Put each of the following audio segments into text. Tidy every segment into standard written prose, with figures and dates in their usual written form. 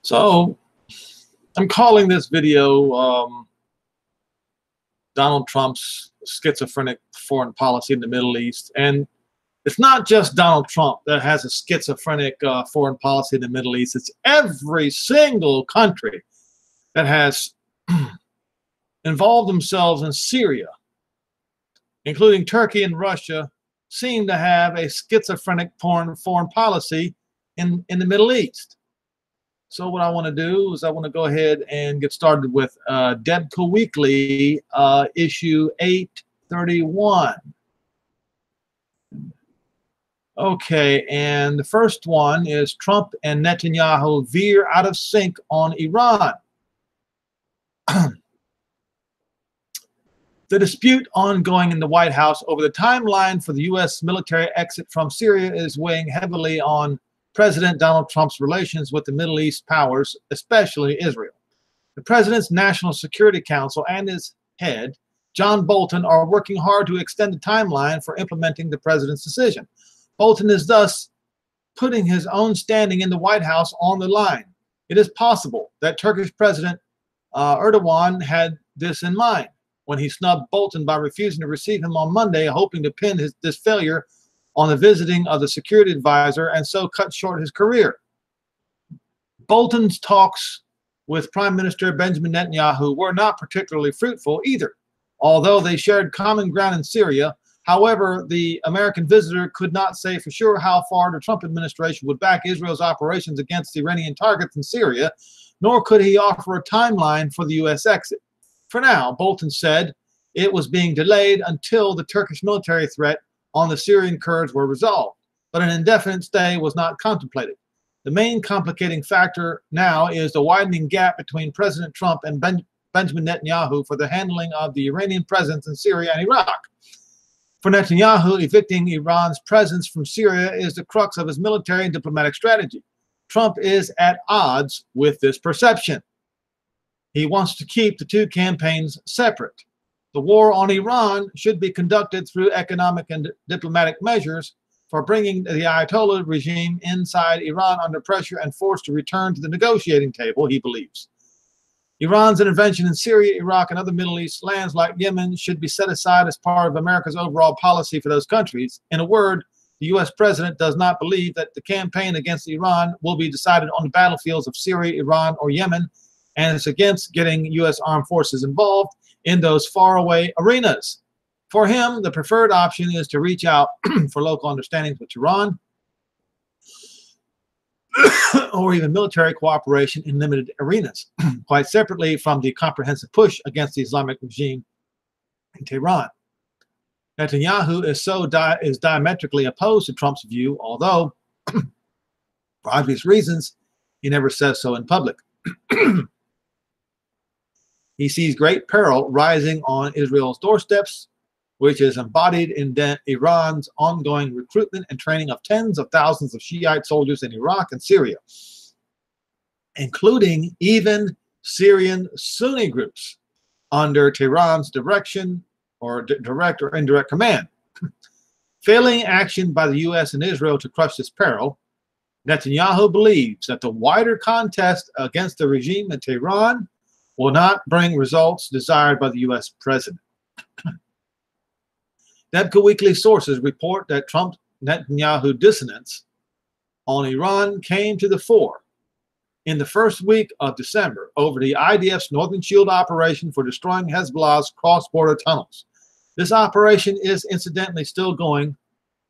So I'm calling this video Donald Trump's schizophrenic foreign policy in the Middle East. And it's not just Donald Trump that has a schizophrenic foreign policy in the Middle East. It's every single country that has involved themselves in Syria, including Turkey and Russia, seem to have a schizophrenic foreign policy in the Middle East. So what I want to do is I want to go ahead and get started with Debka Weekly, issue 831. Okay, and the first one is Trump and Netanyahu veer out of sync on Iran. The dispute ongoing in the White House over the timeline for the U.S. military exit from Syria is weighing heavily on President Donald Trump's relations with the Middle East powers, especially Israel. The president's National Security Council and his head, John Bolton, are working hard to extend the timeline for implementing the president's decision. Bolton is thus putting his own standing in the White House on the line. It is possible that Turkish President Erdogan had this in mind when he snubbed Bolton by refusing to receive him on Monday, hoping to pin this failure on the visiting of the security advisor and so cut short his career. Bolton's talks with Prime Minister Benjamin Netanyahu were not particularly fruitful either, although they shared common ground in Syria. However, the American visitor could not say for sure how far the Trump administration would back Israel's operations against Iranian targets in Syria, nor could he offer a timeline for the U.S. exit. For now, Bolton said it was being delayed until the Turkish military threat on the Syrian Kurds were resolved, but an indefinite stay was not contemplated. The main complicating factor now is the widening gap between President Trump and Benjamin Netanyahu for the handling of the Iranian presence in Syria and Iraq. For Netanyahu, evicting Iran's presence from Syria is the crux of his military and diplomatic strategy. Trump is at odds with this perception. He wants to keep the two campaigns separate. The war on Iran should be conducted through economic and diplomatic measures for bringing the Ayatollah regime inside Iran under pressure and forced to return to the negotiating table, he believes. Iran's intervention in Syria, Iraq, and other Middle East lands like Yemen should be set aside as part of America's overall policy for those countries. In a word, the U.S. president does not believe that the campaign against Iran will be decided on the battlefields of Syria, Iran, or Yemen, and is against getting U.S. armed forces involved in those faraway arenas. For him, the preferred option is to reach out for local understandings with Iran or even military cooperation in limited arenas, quite separately from the comprehensive push against the Islamic regime in Tehran. Netanyahu is diametrically opposed to Trump's view, although, for obvious reasons, he never says so in public. He sees great peril rising on Israel's doorsteps, which is embodied in Iran's ongoing recruitment and training of tens of thousands of Shiite soldiers in Iraq and Syria, including even Syrian Sunni groups under Tehran's direction or direct or indirect command. Failing action by the U.S. and Israel to crush this peril, Netanyahu believes that the wider contest against the regime in Tehran will not bring results desired by the U.S. president. Debka Weekly sources report that Trump-Netanyahu dissonance on Iran came to the fore in the first week of December over the IDF's Northern Shield operation for destroying Hezbollah's cross-border tunnels. This operation is incidentally still going,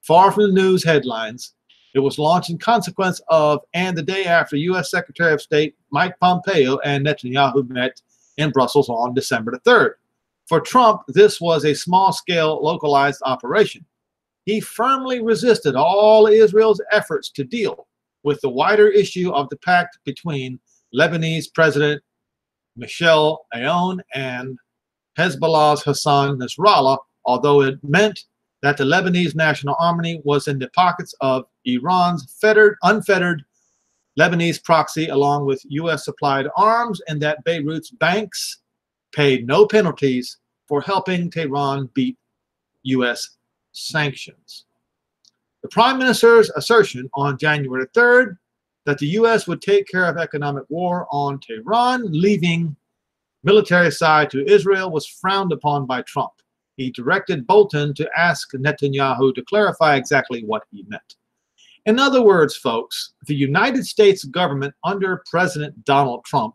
far from the news headlines. It was launched in consequence of and the day after U.S. Secretary of State Mike Pompeo and Netanyahu met in Brussels on December the 3rd. For Trump, this was a small-scale, localized operation. He firmly resisted all Israel's efforts to deal with the wider issue of the pact between Lebanese President Michel Aoun and Hezbollah's Hassan Nasrallah, although it meant that the Lebanese National Army was in the pockets of Iran's unfettered Lebanese proxy along with U.S.-supplied arms, and that Beirut's banks paid no penalties for helping Tehran beat U.S. sanctions. The Prime Minister's assertion on January 3rd that the U.S. would take care of economic war on Tehran, leaving military side to Israel, was frowned upon by Trump. He directed Bolton to ask Netanyahu to clarify exactly what he meant. In other words, folks, the United States government under President Donald Trump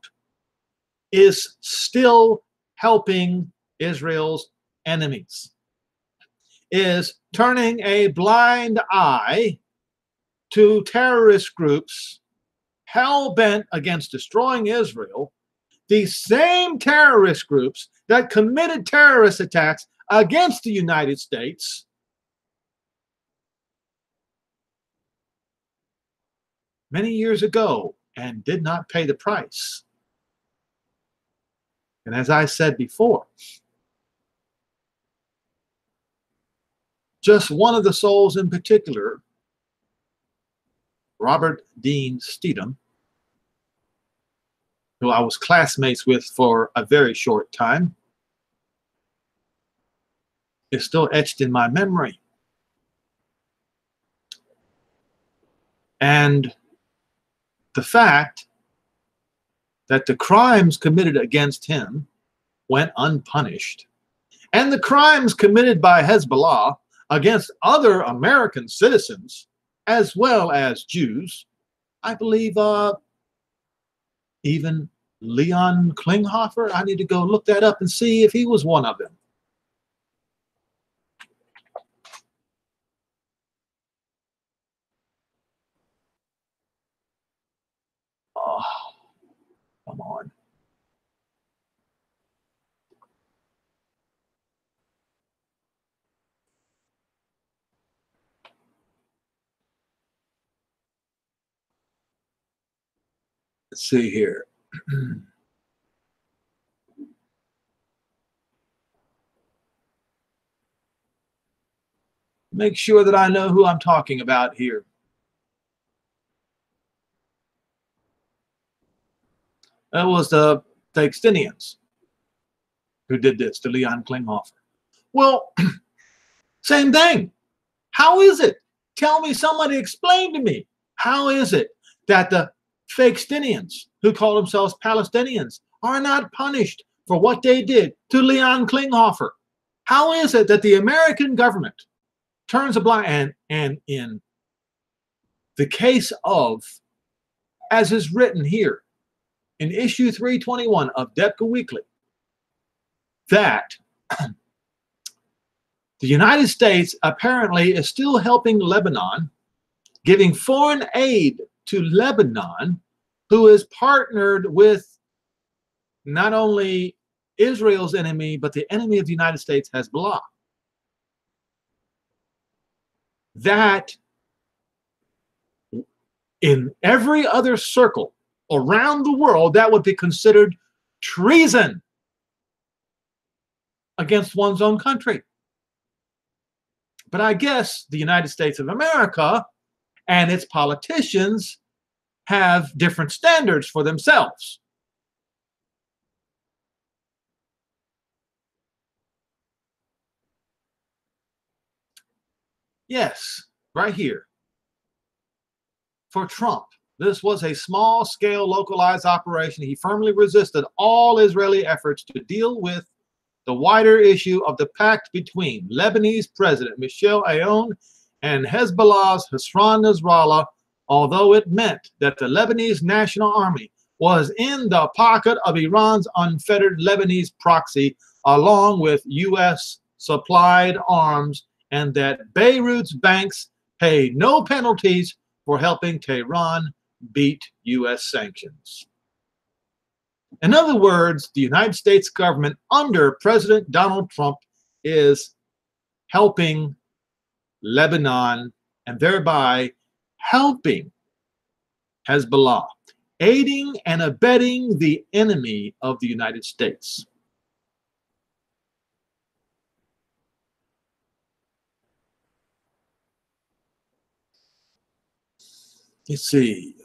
is still helping Israel's enemies, is turning a blind eye to terrorist groups hell-bent against destroying Israel, these same terrorist groups that committed terrorist attacks against the United States many years ago and did not pay the price. And as I said before, just one of the souls in particular, Robert Dean Steedham, who I was classmates with for a very short time, is still etched in my memory. And the fact that the crimes committed against him went unpunished, and the crimes committed by Hezbollah against other American citizens, as well as Jews, I believe even Leon Klinghoffer, I need to go look that up and see if he was one of them. Oh, come on. Let's see here. Make sure that I know who I'm talking about here. That was the Palestinians who did this to Leon Klinghoffer. Well, same thing. How is it? Tell me, somebody explain to me. How is it that the Palestinians who call themselves Palestinians are not punished for what they did to Leon Klinghoffer? How is it that the American government turns a blind and in the case of, as is written here in issue 321 of Depka Weekly, that the United States apparently is still helping Lebanon, giving foreign aid to Lebanon, who is partnered with not only Israel's enemy, but the enemy of the United States, Hezbollah. That in every other circle around the world, that would be considered treason against one's own country. But I guess the United States of America and its politicians have different standards for themselves. Yes, right here. For Trump, this was a small-scale, localized operation. He firmly resisted all Israeli efforts to deal with the wider issue of the pact between Lebanese President Michel Aoun and Hezbollah's Hassan Nasrallah, although it meant that the Lebanese National Army was in the pocket of Iran's unfettered Lebanese proxy, along with U.S.-supplied arms, and that Beirut's banks paid no penalties for helping Tehran beat U.S. sanctions. In other words, the United States government under President Donald Trump is helping Lebanon and thereby helping Hezbollah, aiding and abetting the enemy of the United States. Let's see.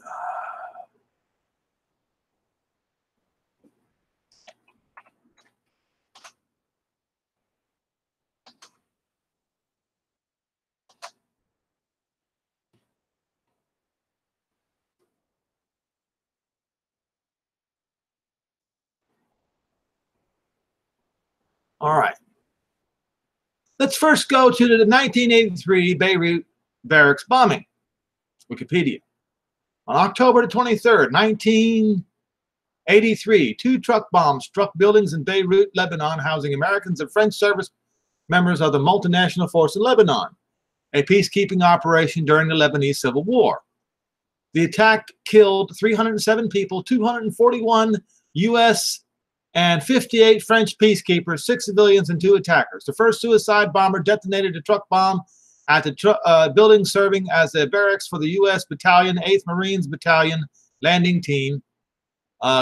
All right. Let's first go to the 1983 Beirut barracks bombing. Wikipedia. On October the 23rd, 1983, 2 truck bombs struck buildings in Beirut, Lebanon, housing Americans and French service members of the multinational force in Lebanon, a peacekeeping operation during the Lebanese Civil War. The attack killed 307 people, 241 U.S. and 58 French peacekeepers, 6 civilians, and 2 attackers. The first suicide bomber detonated a truck bomb at the building serving as a barracks for the U.S. Battalion, 8th Marines Battalion landing team.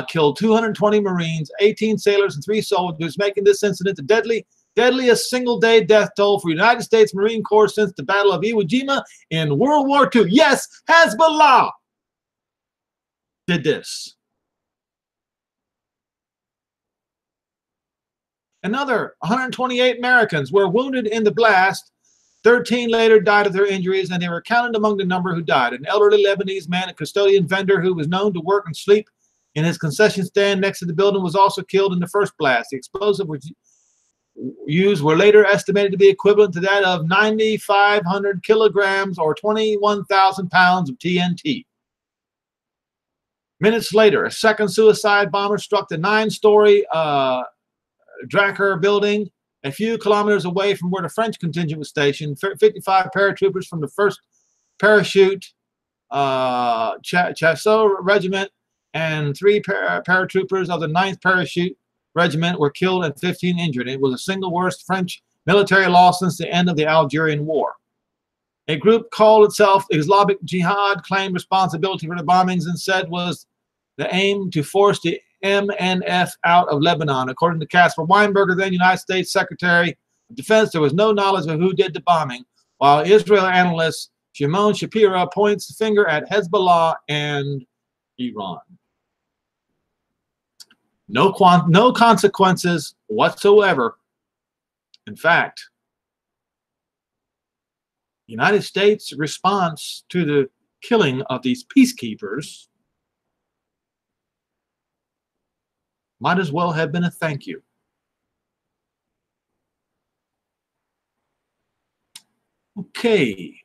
Killed 220 Marines, 18 sailors, and 3 soldiers, making this incident the deadliest single-day death toll for United States Marine Corps since the Battle of Iwo Jima in World War II. Yes, Hezbollah did this. Another 128 Americans were wounded in the blast. 13 later died of their injuries, and they were counted among the number who died. An elderly Lebanese man, a custodian vendor who was known to work and sleep in his concession stand next to the building, was also killed in the first blast. The explosives used were later estimated to be equivalent to that of 9,500 kilograms or 21,000 pounds of TNT. Minutes later, a second suicide bomber struck the 9-story Dracker building a few kilometers away from where the French contingent was stationed. 55 paratroopers from the 1st Parachute Chasseur Regiment and 3 paratroopers of the 9th Parachute Regiment were killed and 15 injured. It was the single worst French military loss since the end of the Algerian War. A group called itself Islamic Jihad claimed responsibility for the bombings and said was the aim to force the MNF out of Lebanon. According to Caspar Weinberger, then United States Secretary of Defense, there was no knowledge of who did the bombing, while Israel analyst Shimon Shapira points the finger at Hezbollah and Iran. No consequences whatsoever. In fact, the United States' response to the killing of these peacekeepers might as well have been a thank you. Okay.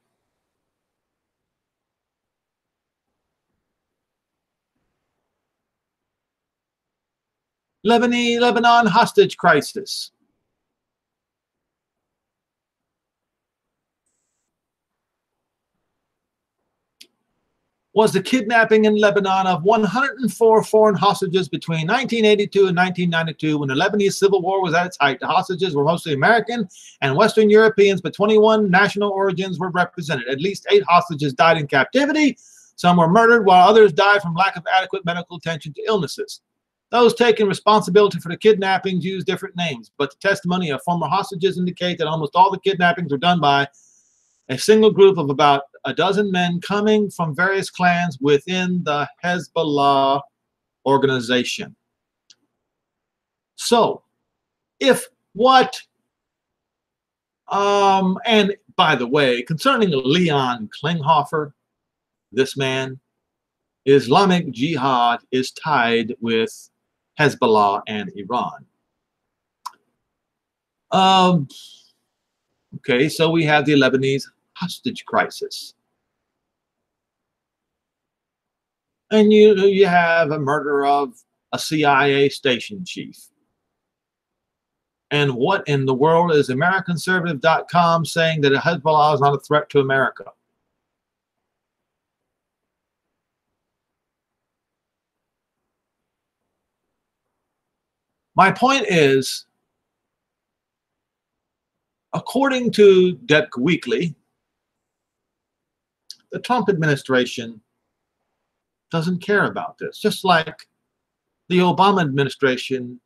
Lebanon hostage crisis. Was the kidnapping in Lebanon of 104 foreign hostages between 1982 and 1992 when the Lebanese Civil War was at its height. The hostages were mostly American and Western Europeans, but 21 national origins were represented. At least 8 hostages died in captivity. Some were murdered, while others died from lack of adequate medical attention to illnesses. Those taking responsibility for the kidnappings used different names, but the testimony of former hostages indicate that almost all the kidnappings were done by a single group of about a dozen men coming from various clans within the Hezbollah organization. So, if what, and by the way, concerning Leon Klinghoffer, this man, Islamic Jihad is tied with Hezbollah and Iran. Okay, so we have the Lebanese hostage crisis. And you have a murder of a CIA station chief. And what in the world is AmericanConservative.com saying that Hezbollah is not a threat to America? My point is, according to Debk Weekly, the Trump administration doesn't care about this, just like the Obama administration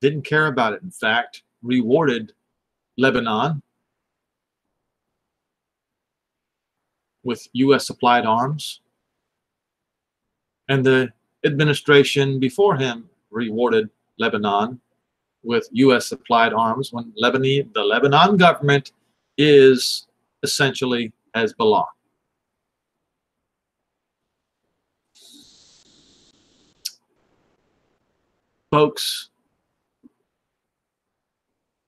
didn't care about it. In fact, rewarded Lebanon with U.S. supplied arms, and the administration before him rewarded Lebanon with U.S. supplied arms when the Lebanon government is essentially Hezbollah. Folks,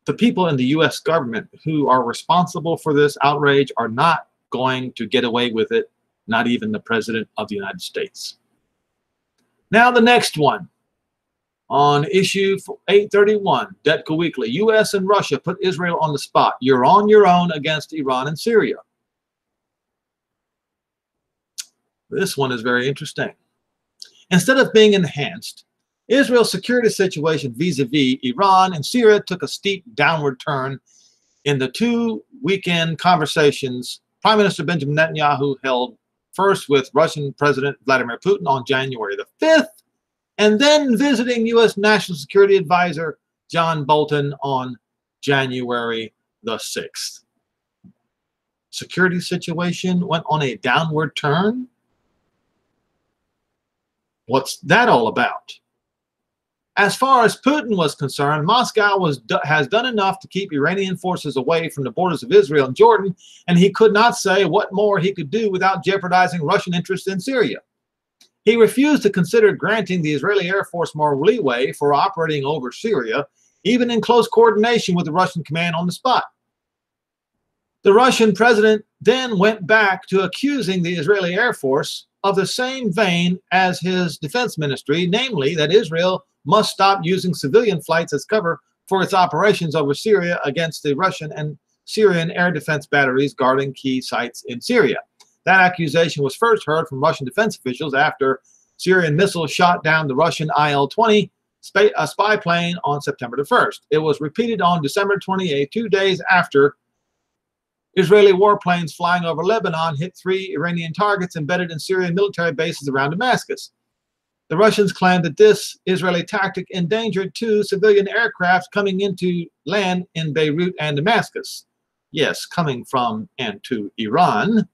the people in the U.S. government who are responsible for this outrage are not going to get away with it, not even the President of the United States. Now the next one. On issue 831, Detka Weekly, U.S. and Russia put Israel on the spot. You're on your own against Iran and Syria. This one is very interesting. Instead of being enhanced, Israel's security situation vis-a-vis Iran and Syria took a steep downward turn in the 2 weekend conversations Prime Minister Benjamin Netanyahu held first with Russian President Vladimir Putin on January the 5th, and then visiting U.S. National Security Advisor John Bolton on January the 6th. Security situation went on a downward turn? What's that all about? As far as Putin was concerned, Moscow has done enough to keep Iranian forces away from the borders of Israel and Jordan, and he could not say what more he could do without jeopardizing Russian interests in Syria. He refused to consider granting the Israeli Air Force more leeway for operating over Syria, even in close coordination with the Russian command on the spot. The Russian president then went back to accusing the Israeli Air Force of the same vein as his defense ministry, namely that Israel must stop using civilian flights as cover for its operations over Syria against the Russian and Syrian air defense batteries guarding key sites in Syria. That accusation was first heard from Russian defense officials after Syrian missiles shot down the Russian IL-20 spy plane on September the 1st. It was repeated on December 28, 2 days after Israeli warplanes flying over Lebanon hit 3 Iranian targets embedded in Syrian military bases around Damascus. The Russians claimed that this Israeli tactic endangered 2 civilian aircraft coming into land in Beirut and Damascus. Yes, coming from and to Iran,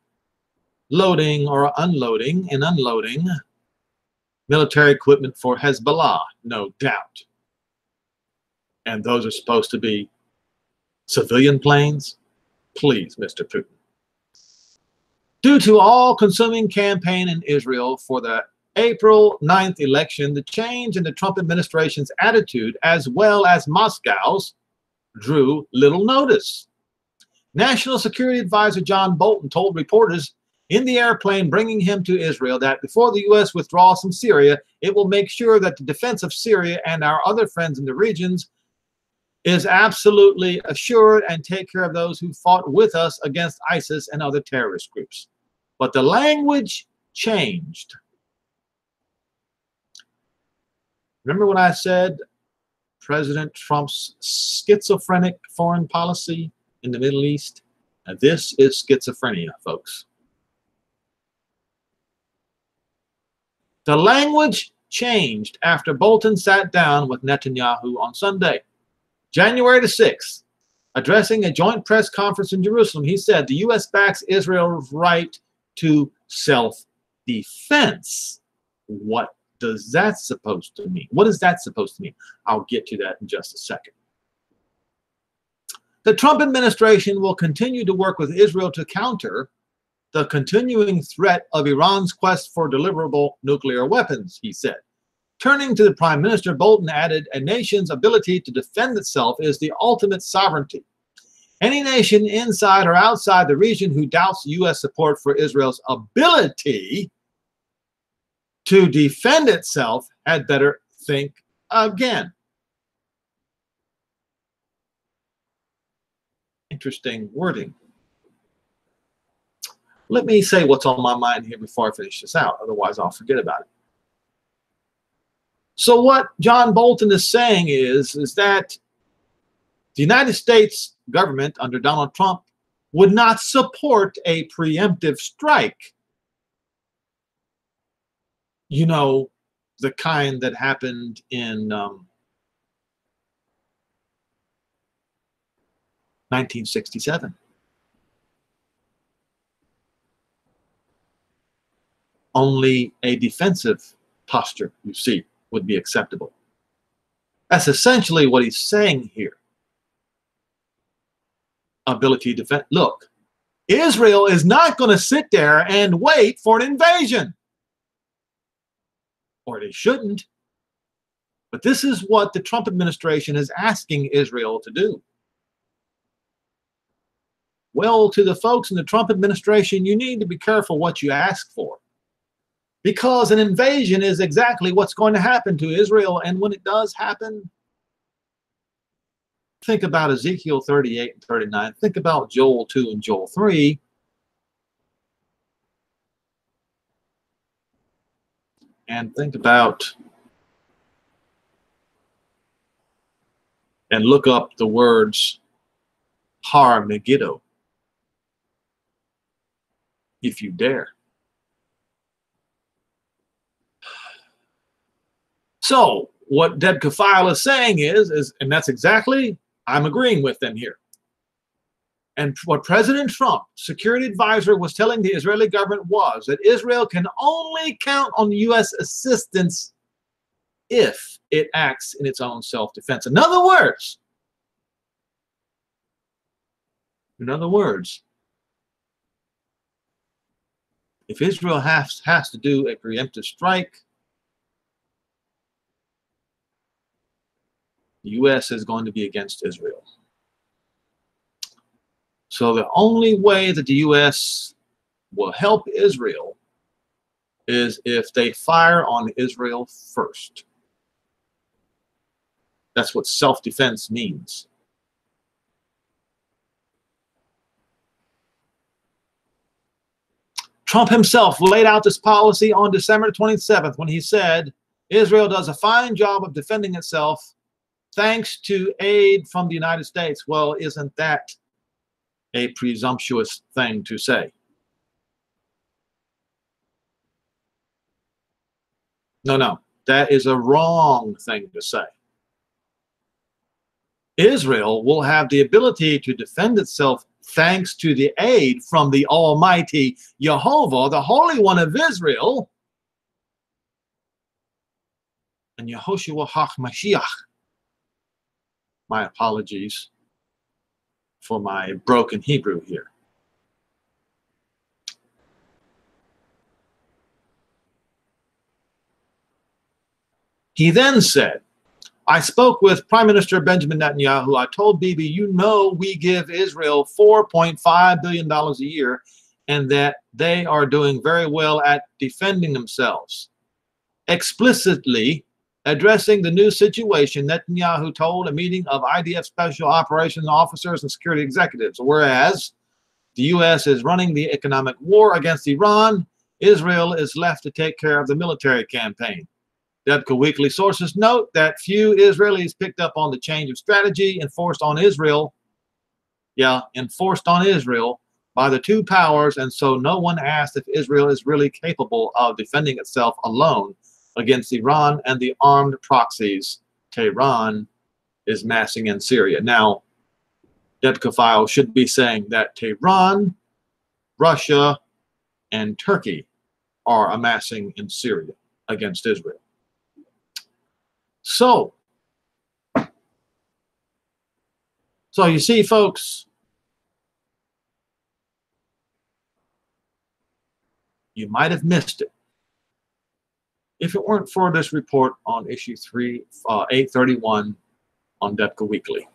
loading or unloading and unloading military equipment for Hezbollah, no doubt. And those are supposed to be civilian planes? Please, Mr. Putin. Due to all-consuming campaign in Israel for the April 9th election, the change in the Trump administration's attitude, as well as Moscow's, drew little notice. National Security Advisor John Bolton told reporters in the airplane bringing him to Israel that before the U.S. withdraws from Syria, it will make sure that the defense of Syria and our other friends in the regions is absolutely assured and take care of those who fought with us against ISIS and other terrorist groups. But the language changed. Remember when I said President Trump's schizophrenic foreign policy in the Middle East? Now, this is schizophrenia, folks. The language changed after Bolton sat down with Netanyahu on Sunday, January the 6th. Addressing a joint press conference in Jerusalem, he said the U.S. backs Israel's right to self-defense. What does that supposed to mean? What is that supposed to mean? I'll get to that in just a second. The Trump administration will continue to work with Israel to counter the continuing threat of Iran's quest for deliverable nuclear weapons, he said. Turning to the Prime Minister, Bolton added, a nation's ability to defend itself is the ultimate sovereignty. Any nation inside or outside the region who doubts U.S. support for Israel's ability to defend itself had better think again. Interesting wording. Let me say what's on my mind here before I finish this out, otherwise I'll forget about it. So what John Bolton is saying is that the United States government under Donald Trump would not support a preemptive strike. You know, the kind that happened in 1967. Only a defensive posture, you see, would be acceptable. That's essentially what he's saying here. Ability to defend. Look, Israel is not going to sit there and wait for an invasion. Or they shouldn't. But this is what the Trump administration is asking Israel to do. Well, to the folks in the Trump administration, you need to be careful what you ask for, because an invasion is exactly what's going to happen to Israel. And when it does happen, think about Ezekiel 38 and 39. Think about Joel 2 and Joel 3. And think about and look up the words Har Megiddo, if you dare. So what Deb Kafile is saying is, and that's exactly, I'm agreeing with them here. And what President Trump, security advisor, was telling the Israeli government was that Israel can only count on U.S. assistance if it acts in its own self-defense. In other words, if Israel has to do a preemptive strike, the U.S. is going to be against Israel. So the only way that the U.S. will help Israel is if they fire on Israel first. That's what self-defense means. Trump himself laid out this policy on December 27th when he said, Israel does a fine job of defending itself thanks to aid from the United States. Well, isn't that a presumptuous thing to say? No, that is a wrong thing to say. Israel will have the ability to defend itself thanks to the aid from the Almighty Jehovah, the Holy One of Israel, and Yehoshua HaMashiach. My apologies for my broken Hebrew here. He then said, I spoke with Prime Minister Benjamin Netanyahu. I told Bibi, you know, we give Israel $4.5 billion a year and that they are doing very well at defending themselves. Explicitly addressing the new situation, Netanyahu told a meeting of IDF special operations officers and security executives. Whereas the U.S. is running the economic war against Iran, Israel is left to take care of the military campaign. Debka Weekly sources note that few Israelis picked up on the change of strategy enforced on Israel by the two powers, and so no one asked if Israel is really capable of defending itself alone against Iran and the armed proxies Tehran is massing in Syria. Now, Debka File should be saying that Tehran, Russia, and Turkey are amassing in Syria against Israel. So you see, folks, you might have missed it if it weren't for this report on issue 831 on Debka Weekly.